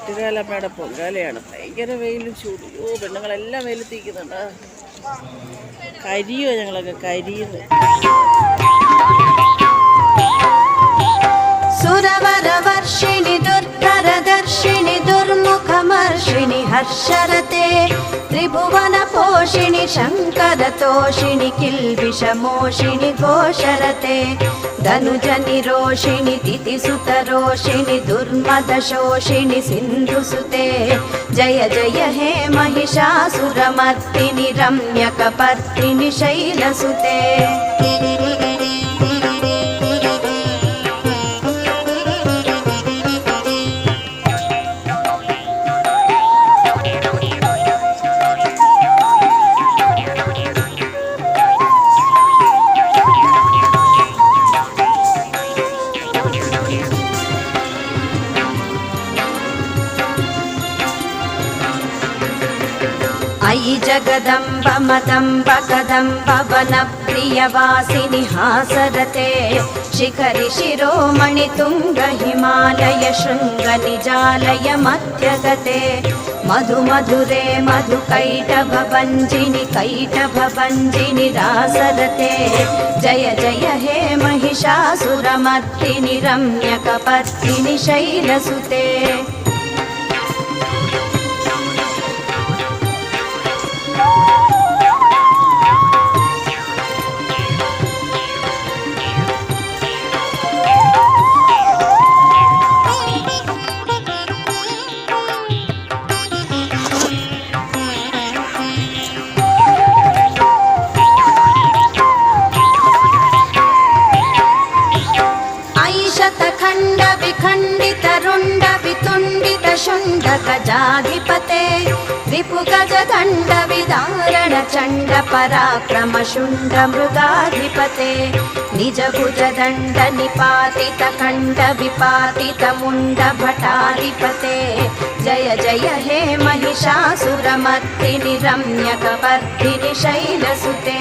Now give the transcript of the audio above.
ആറ്റുകാലമ്മയുടെ പൊങ്കാലയാണ്. ഭയങ്കര വെയിലും ചൂടും. പെണ്ണുങ്ങളെല്ലാം വെയിലത്തിരിക്കുന്നുണ്ട്. കരിയോ ഞങ്ങളൊക്കെ കരിയുന്നു. सुरवरवर्षिणि दुर्धरदर्शिनि दुर्मुखमर्षिणि हर्षरते त्रिभुवनपोषिणि शङ्करतोषिणि किल्बिषमोषिणि घोषरते धनुजनिरोषिणि तिथिसुतरोषिणि दुर्मदशोषिणि सिन्धुसुते जय जय हे महिषासुरमर्दिनि रम्यकपर्दिनि शैलसुते अयि जगदम्ब मदम्ब कदम्ब वनप्रियवासिनि हासरते शिखरि शिरोमणि तुङ्ग हिमालय शृङ्ग निजालय मध्यगते मधु मधुरे मधु कैटभभञ्जिनि रासरते जय जय हे महिषासुरमर्दिनि रम्यकपर्दिनि शैलसुते खण्ड विखण्डित रुण्ड वितुण्डित शुण्ड गजाधिपते रिपुगजदण्ड विदारण चण्ड पराक्रम शुण्ड मृगाधिपते निज भुजदण्ड निपातित खण्ड विपातित मुण्ड भटाधिपते जय जय हे महिषासुरमर्दिनि रम्यकपर्दिनि शैलसुते